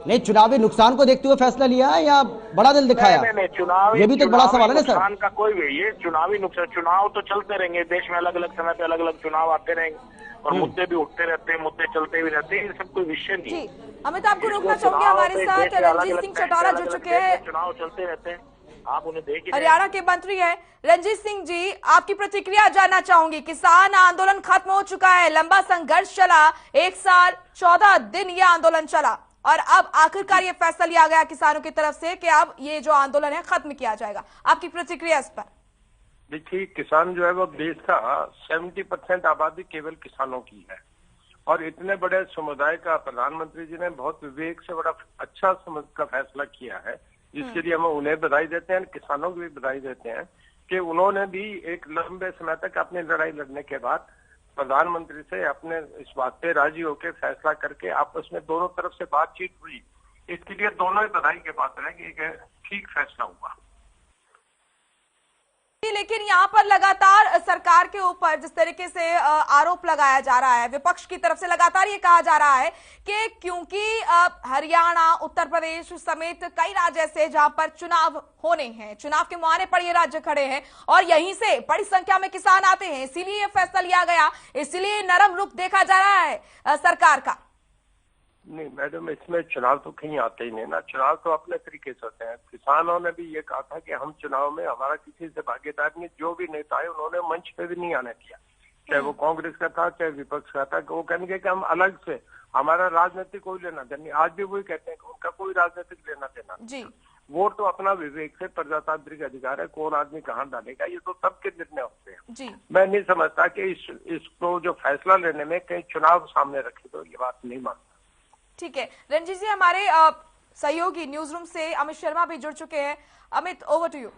नहीं, चुनावी नुकसान को देखते हुए फैसला लिया है या बड़ा दिल दिखाया? नहीं, चुनावी, ये भी तो बड़ा सवाल है ना सर। नुकसान का कोई भी, ये चुनावी नुकसान, चुनाव तो चलते रहेंगे देश में, अलग अलग समय पे अलग अलग चुनाव आते रहेंगे और मुद्दे भी उठते रहते हैं, मुद्दे चलते भी रहते हैं, ये सब कोई विषय नहीं। जी, अमित आपको रोकना चाहूंगी, हमारे साथ रंजीत सिंह चौटाला जुड़ चुके हैं, चुनाव चलते रहते हैं, आप उन्हें देखिए, हरियाणा के मंत्री हैं। रंजीत सिंह जी, आपकी प्रतिक्रिया जानना चाहूंगी। किसान आंदोलन खत्म हो चुका है, लंबा संघर्ष चला, 1 साल 14 दिन ये आंदोलन चला, और अब आखिरकार ये फैसला लिया गया किसानों की तरफ से कि अब ये जो आंदोलन है खत्म किया जाएगा। आपकी प्रतिक्रिया इस पर? देखिए, किसान जो है वो देश का 70% आबादी केवल किसानों की है, और इतने बड़े समुदाय का प्रधानमंत्री जी ने बहुत विवेक से बड़ा अच्छा समझ का फैसला किया है, जिसके लिए हम उन्हें बधाई देते हैं, किसानों को भी बधाई देते हैं कि उन्होंने भी एक लंबे समय तक अपनी लड़ाई लड़ने के बाद प्रधानमंत्री से अपने इस बात पे राजी होकर फैसला करके आपस में दोनों तरफ से बातचीत हुई, इसके लिए दोनों ही बधाई के पात्र हैं कि एक ठीक फैसला हुआ। लेकिन यहाँ पर लगातार सरकार के ऊपर जिस तरीके से आरोप लगाया जा रहा है, विपक्ष की तरफ से लगातार ये कहा जा रहा है कि क्योंकि हरियाणा, उत्तर प्रदेश समेत कई राज्य ऐसे जहां पर चुनाव होने हैं, चुनाव के मुहाने पर ये राज्य खड़े हैं और यहीं से बड़ी संख्या में किसान आते हैं, इसीलिए ये फैसला लिया गया, इसीलिए नरम रुख देखा जा रहा है सरकार का। नहीं मैडम, इसमें चुनाव तो कहीं आते ही नहीं ना, चुनाव तो अपने तरीके से होते हैं। किसानों ने भी ये कहा था कि हम चुनाव में हमारा किसी से भागीदार नहीं, जो भी नेता है उन्होंने मंच पे भी नहीं आने दिया, चाहे वो कांग्रेस का था चाहे विपक्ष का था। वो कहेंगे कि हम अलग से, हमारा राजनीतिक कोई लेना देना नहीं, आज भी वही कहते हैं कि उनका कोई राजनीतिक लेना देना नहीं। वोट तो अपना विवेक से प्रजातांत्रिक अधिकार है, कौन आदमी कहाँ डालेगा ये तो सबके निर्णय होते हैं जी। मैं नहीं समझता कि इसको जो फैसला लेने में कहीं चुनाव सामने रखे, तो ये बात नहीं मानता। ठीक है रंजीत जी, हमारे सहयोगी न्यूज रूम से अमित शर्मा भी जुड़ चुके हैं। Amit, over to you.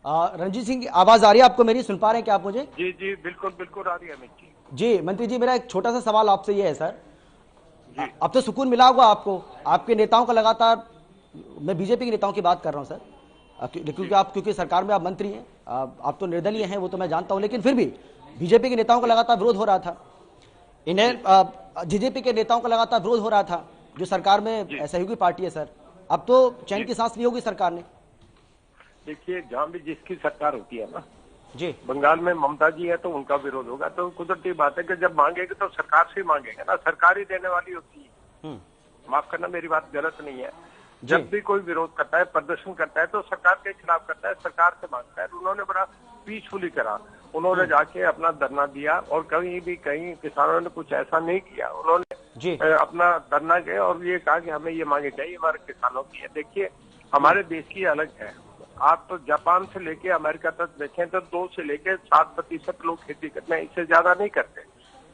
Ranjeet Singh, आवाज आ रही है आपको मेरी? सुन पा रहे हैं क्या आप मुझे? जी जी बिल्कुल बिल्कुल आ रही है अमित जी। जी मंत्री जी, मेरा एक छोटा सा सवाल आपसे ये है सर, अब तो सुकून मिला होगा आपको, आपके नेताओं का लगातार, मैं बीजेपी के नेताओं की बात कर रहा हूं सर, क्योंकि सरकार में आप मंत्री हैं, आप तो निर्दलीय हैं वो तो मैं जानता हूं, लेकिन फिर भी बीजेपी के नेताओं का लगातार विरोध हो रहा था, इन्हें जेजेपी के नेताओं का लगातार विरोध हो रहा था, जो सरकार में सहयोगी पार्टी है सर। अब तो चैन की सांस ली होगी सरकार ने। देखिए, जहाँ भी जिसकी सरकार होती है ना जी, बंगाल में ममता जी है तो उनका विरोध होगा, तो कुदरती बात है कि जब मांगेंगे तो सरकार से मांगेंगे ना, सरकार ही देने वाली होती है। माफ करना, मेरी बात गलत नहीं है। जब भी कोई विरोध करता है, प्रदर्शन करता है, तो सरकार के खिलाफ करता है, सरकार से मांगता है। उन्होंने बड़ा पीसफुली करा, उन्होंने जाके अपना धरना दिया और कहीं भी कहीं किसानों ने कुछ ऐसा नहीं किया, उन्होंने अपना धरना गए और ये कहा कि हमें ये मांगे चाहिए, हमारे किसानों की है। देखिए हमारे देश की अलग है, आप तो जापान से लेके अमेरिका तक देखें तो 2 से लेके 7% लोग खेती करते हैं, इससे ज्यादा नहीं करते।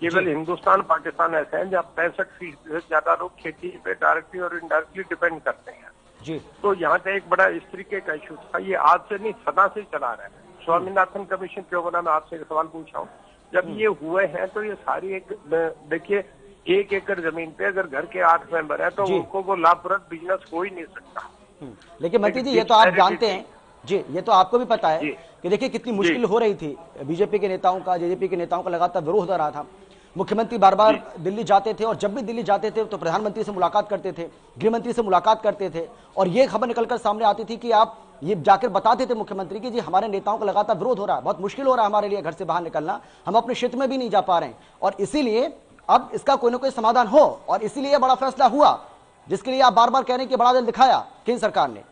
केवल हिंदुस्तान पाकिस्तान ऐसे हैं जहाँ 65% से ज्यादा लोग खेती पे डायरेक्टली और इनडायरेक्टली डिपेंड करते हैं जी। तो यहाँ का एक बड़ा इस तरीके का इशू था, ये आज से नहीं सदा से चला रहा है। स्वामीनाथन कमीशन क्यों बना, मैं आपसे एक सवाल पूछा हूँ। जब ये हुए हैं तो ये सारी एक देखिए 1 एकड़ जमीन पे अगर घर के 8 मेंबर है तो उनको वो लाभप्रद बिजनेस हो ही नहीं सकता। लेकिन मंत्री जी ये तो आप जानते हैं जी, ये तो आपको भी पता है कि देखिए कितनी मुश्किल हो रही थी। बीजेपी के नेताओं का, जेजेपी के नेताओं का लगातार विरोध हो रहा था। मुख्यमंत्री बार बार दिल्ली जाते थे और जब भी दिल्ली जाते थे तो प्रधानमंत्री से मुलाकात करते थे, गृह मंत्री से मुलाकात करते थे और ये खबर निकलकर सामने आती थी कि आप ये जाकर बताते थे मुख्यमंत्री कि जी हमारे नेताओं का लगातार विरोध हो रहा है, बहुत मुश्किल हो रहा है हमारे लिए घर से बाहर निकलना, हम अपने क्षेत्र में भी नहीं जा पा रहे हैं और इसीलिए अब इसका कोई ना कोई समाधान हो और इसीलिए बड़ा फैसला हुआ जिसके लिए आप बार बार कह रहे हैं कि बड़ा दिल दिखाया केंद्र सरकार ने।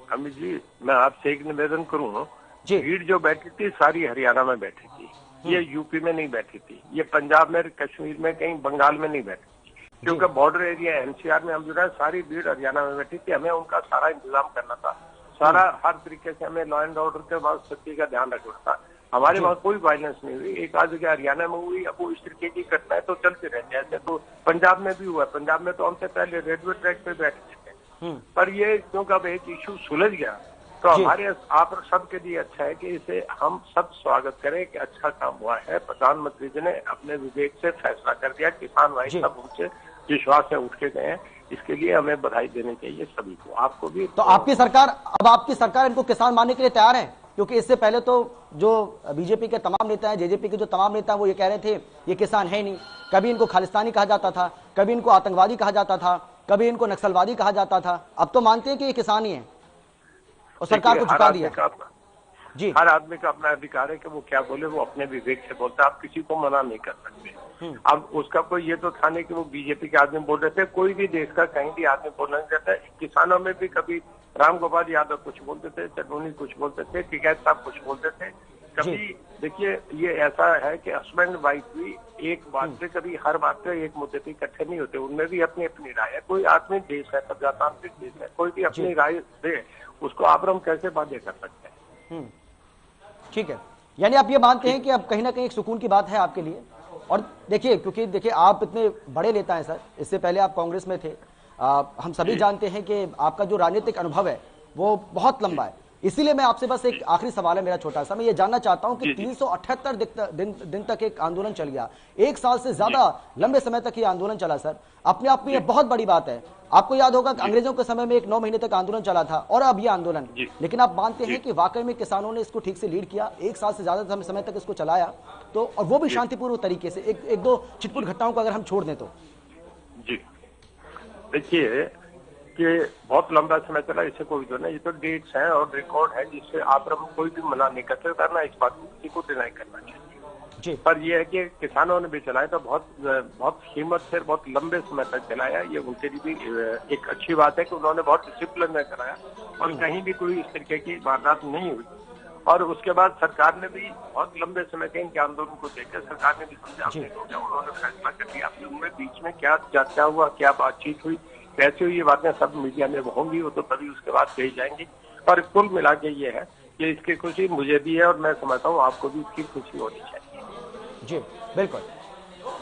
अमित जी मैं आपसे एक निवेदन करूँ, भीड़ जो बैठी थी सारी हरियाणा में बैठी थी, ये यूपी में नहीं बैठी थी, ये पंजाब में, कश्मीर में, कहीं बंगाल में नहीं बैठी थी, क्योंकि बॉर्डर एरिया एनसीआर में हम जो है सारी भीड़ हरियाणा में बैठी थी। हमें उनका सारा इंतजाम करना था, सारा हर तरीके से हमें लॉ एंड ऑर्डर के बाद स्थिति का ध्यान रखना था। हमारे वहाँ कोई वायलेंस नहीं हुई, एक आध जगह हरियाणा में हुई, अब वो इस तरीके की घटनाएं तो चलते रहते हैं। ऐसे तो पंजाब में भी हुआ, पंजाब में तो हमसे पहले रेलवे ट्रैक पे बैठे थे, पर ये क्योंकि अब एक इशू सुलझ गया तो हमारे आप सबके लिए अच्छा है कि इसे हम सब स्वागत करें कि अच्छा काम हुआ है। प्रधानमंत्री जी ने अपने विवेक से फैसला कर दिया, किसान भाई सब उनसे विश्वास से उठ के गए हैं, इसके लिए हमें बधाई देनी चाहिए सभी को, आपको भी। तो आपकी सरकार, अब आपकी सरकार इनको किसान मानने के लिए तैयार है? क्योंकि इससे पहले तो जो बीजेपी के तमाम नेता हैं, जेजेपी के जो तमाम नेता हैं वो ये कह रहे थे ये किसान है नहीं, कभी इनको खालिस्तानी कहा जाता था, कभी इनको आतंकवादी कहा जाता था, कभी इनको नक्सलवादी कहा जाता था, अब तो मानते हैं कि ये किसान ही है और सरकार को झुका दिया। जी हर आदमी का अपना अधिकार है कि वो क्या बोले, वो अपने विवेक से बोलता है, आप किसी को मना नहीं कर सकते। अब उसका कोई ये तो था नहीं कि वो बीजेपी के आदमी बोल रहे थे, कोई भी देश का कहीं भी आदमी बोलना नहीं चाहता। किसानों में भी कभी राम गोपाल यादव कुछ बोलते थे, चटोनी कुछ बोलते थे, टिकैत साहब कुछ बोलते थे। कभी देखिए ये ऐसा है कि हस्बैंड वाइफ भी एक बात से, कभी हर बात पे एक मुद्दे पे इकट्ठे नहीं होते, उनमें भी अपनी अपनी राय है। कोई आत्मिक देश है, प्रजातांत्रिक देश है, कोई भी अपनी राय दे, उसको आप हम कैसे बाध्य कर सकते हैं। ठीक है, यानी आप ये मानते हैं कि अब कहीं ना कहीं एक सुकून की बात है आपके लिए। और देखिए क्योंकि देखिए आप इतने बड़े नेता हैं सर, इससे पहले आप कांग्रेस में थे, हम सभी जानते हैं कि आपका जो राजनीतिक अनुभव है वो बहुत लंबा है। इसीलिए मैं आपसे बस एक आखिरी सवाल है मेरा छोटा सा, मैं ये जानना चाहता हूं कि 378 दिन तक एक आंदोलन चल गया, 1 साल से ज्यादा लंबे समय तक ये आंदोलन चला सर, अपने आप में ये बहुत बड़ी बात है। आपको याद होगा कि अंग्रेजों के समय में एक 9 महीने तक आंदोलन चला था और अब ये आंदोलन, लेकिन आप मानते हैं कि वाकई में किसानों ने इसको ठीक से लीड किया, 1 साल से ज्यादा समय तक इसको चलाया, तो और वो भी शांतिपूर्ण तरीके से, एक दो छिटपुट घटनाओं को अगर हम छोड़ दें तो। जी देखिए कि बहुत लंबा समय चला, इससे कोई जो नहीं, ये तो डेट्स हैं और रिकॉर्ड है जिससे आप कोई भी मना नहीं कर सकता, ना इस बात को किसी को डिनाई करना चाहिए। पर यह है कि किसानों ने भी चलाया तो बहुत हिम्मत से बहुत लंबे समय तक चलाया, ये उनके लिए भी एक अच्छी बात है कि उन्होंने बहुत डिसिप्लिन में कराया और कहीं भी कोई इस तरीके की वारदात नहीं हुई। और उसके बाद सरकार ने भी बहुत लंबे समय के इनके आंदोलन को देखकर सरकार ने भी समझा, उन्होंने फैसला कर लिया। आप लोगों में बीच में क्या चर्चा हुआ, क्या बातचीत हुई, कैसे हुई, ये बातें सब मीडिया में होंगी, वो तो तभी उसके बाद कही जाएंगी। और कुल मिला के ये है कि इसकी खुशी मुझे भी है और मैं समझता हूँ आपको भी इसकी खुशी होनी चाहिए। जी बिल्कुल,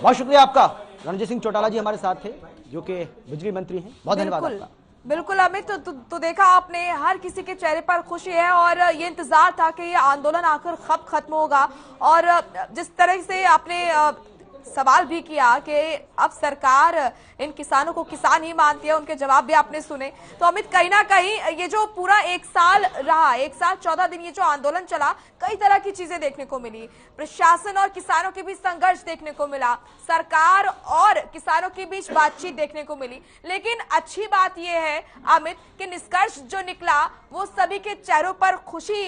बहुत शुक्रिया आपका। रणजीत सिंह चौटाला जी हमारे साथ थे जो कि बिजली मंत्री हैं, बहुत धन्यवाद आपका। बिल्कुल अमित, तो देखा आपने, हर किसी के चेहरे पर खुशी है और ये इंतजार था कि ये आंदोलन आखिर कब खत्म होगा। और जिस तरह से आपने सवाल भी किया कि अब सरकार इन किसानों को किसान ही मानती है, उनके जवाब भी आपने सुने। तो अमित कहीं ना कहीं ये जो पूरा 1 साल रहा, 1 साल 14 दिन ये जो आंदोलन चला, कई तरह की चीजें देखने को मिली, प्रशासन और किसानों के बीच संघर्ष देखने को मिला, सरकार और किसानों के बीच बातचीत देखने को मिली। लेकिन अच्छी बात यह है अमित कि निष्कर्ष जो निकला वो सभी के चेहरों पर खुशी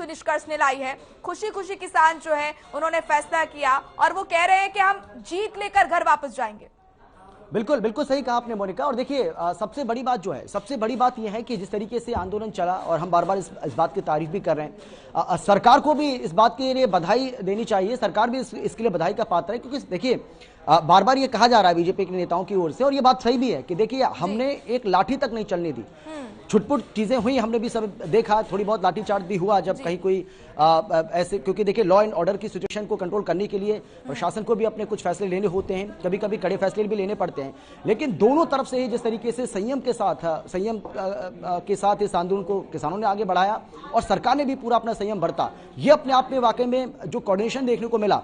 निष्कर्ष ने लाई है। खुशी खुशी किसान जो है उन्होंने फैसला किया और वो कह रहे हैं कि हम जीत लेकर घर वापस जाएंगे। बिल्कुल बिल्कुल सही कहा आपने मोनिका। और देखिए सबसे बड़ी बात जो है, सबसे बड़ी बात यह है कि जिस तरीके से आंदोलन चला, और हम बार बार इस बात की तारीफ भी कर रहे हैं, सरकार को भी इस बात के लिए बधाई देनी चाहिए, सरकार भी इसके लिए बधाई का पात्र है। क्योंकि देखिए बार बार ये कहा जा रहा है बीजेपी के नेताओं की ओर से, और ये बात सही भी है कि देखिए हमने एक लाठी तक नहीं चलने दी। छुटपुट चीजें हुई, हमने भी सब देखा, थोड़ी बहुत लाठीचार्ज भी हुआ जब कहीं कोई ऐसे, क्योंकि देखिए लॉ एंड ऑर्डर की सिचुएशन को कंट्रोल करने के लिए प्रशासन को भी अपने कुछ फैसले लेने होते हैं, कभी कभी कड़े फैसले भी लेने पड़ते हैं। लेकिन दोनों तरफ से जिस तरीके से संयम के साथ इस आंदोलन को किसानों ने आगे बढ़ाया और सरकार ने भी पूरा अपना संयम बरता, ये अपने आप में वाकई में जो कोऑर्डिनेशन देखने को मिला,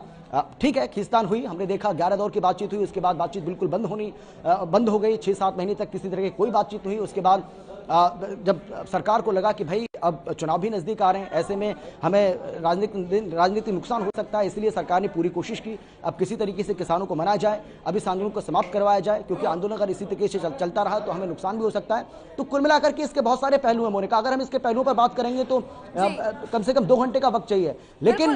ठीक है खींचतान हुई, हमने देखा 11 दौर की बातचीत हुई, उसके बाद बातचीत बिल्कुल बंद हो गई, 6-7 महीने तक किसी तरह की कोई बातचीत नहीं हुई। उसके बाद जब सरकार को लगा कि भाई अब चुनाव भी नजदीक आ रहे हैं, ऐसे में हमें राजनीतिक नुकसान हो सकता है, इसलिए सरकार ने पूरी कोशिश की अब किसी तरीके से किसानों को मनाया जाए, अब इस आंदोलन को समाप्त करवाया जाए, क्योंकि आंदोलन अगर इसी तरीके से चलता रहा तो हमें नुकसान भी हो सकता है। तो कुल मिलाकर के इसके बहुत सारे पहलू हैं मोनिका, अगर हम इसके पहलुओं पर बात करेंगे तो कम से कम 2 घंटे का वक्त चाहिए। लेकिन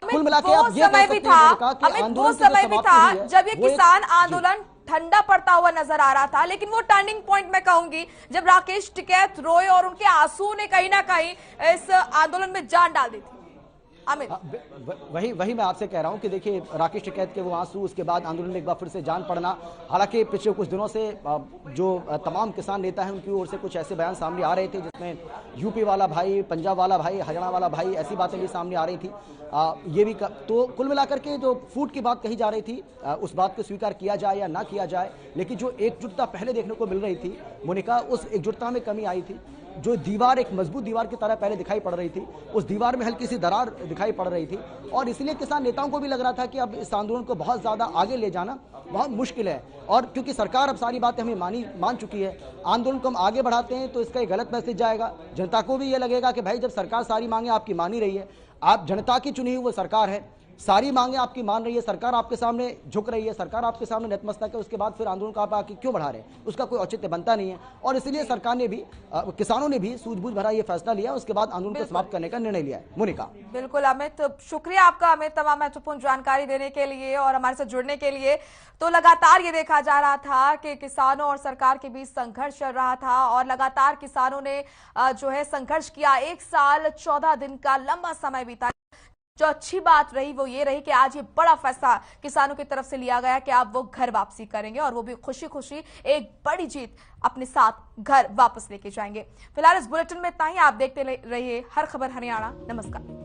कुल मिलाकर आप ये कह सकते हैं कि वो समय भी था जब ये किसान आंदोलन ठंडा पड़ता हुआ नजर आ रहा था, लेकिन वो टर्निंग पॉइंट मैं कहूंगी जब राकेश टिकैत रोए और उनके आंसू ने कहीं ना कहीं इस आंदोलन में जान डाल दी थी। अमित, वही मैं आपसे कह रहा हूं कि देखिए राकेश टिकैत के वो आंसू, उसके बाद आंदोलन में एक बार फिर से जान पड़ना। हालांकि पिछले कुछ दिनों से जो तमाम किसान नेता हैं उनकी ओर से कुछ ऐसे बयान सामने आ रहे थे जिसमें यूपी वाला भाई, पंजाब वाला भाई, हरियाणा वाला भाई, ऐसी बातें भी सामने आ रही थी। ये भी तो कुल मिलाकर के जो फूट की बात कही जा रही थी, उस बात को स्वीकार किया जाए या ना किया जाए, लेकिन जो एकजुटता पहले देखने को मिल रही थी मोनिका, उस एकजुटता में कमी आई थी। जो दीवार एक मजबूत दीवार की तरह पहले दिखाई पड़ रही थी, उस दीवार में हल्की सी दरार दिखाई पड़ रही थी, और इसलिए किसान नेताओं को भी लग रहा था कि अब इस आंदोलन को बहुत ज्यादा आगे ले जाना बहुत मुश्किल है। और क्योंकि सरकार अब सारी बातें हमें मान चुकी है, आंदोलन को हम आगे बढ़ाते हैं तो इसका एक गलत मैसेज जाएगा, जनता को भी ये लगेगा कि भाई जब सरकार सारी मांगे आपकी मान ही रही है, आप जनता की चुनी हुई वो सरकार है, सारी मांगे आपकी मान रही है, सरकार आपके सामने झुक रही है, सरकार आपके सामने नतमस्तक है, उसके बाद फिर आंदोलन को आप आके क्यों बढ़ा रहे हैं, उसका कोई औचित्य बनता नहीं है। और इसलिए सरकार ने भी, किसानों ने भी सूझबूझ भरा ये फैसला लिया, उसके बाद आंदोलन को समाप्त करने का निर्णय लिया है। मोनिका, बिल्कुल अमित, शुक्रिया आपका अमित तमाम महत्वपूर्ण जानकारी देने के लिए और हमारे साथ जुड़ने के लिए। तो लगातार ये देखा जा रहा था कि किसानों और सरकार के बीच संघर्ष चल रहा था और लगातार किसानों ने जो है संघर्ष किया। 1 साल 14 दिन का लंबा समय बीता। जो अच्छी बात रही वो ये रही कि आज ये बड़ा फैसला किसानों की तरफ से लिया गया कि आप वो घर वापसी करेंगे और वो भी खुशी खुशी एक बड़ी जीत अपने साथ घर वापस लेके जाएंगे। फिलहाल इस बुलेटिन में इतना ही। आप देखते रहिए हर खबर हरियाणा। नमस्कार।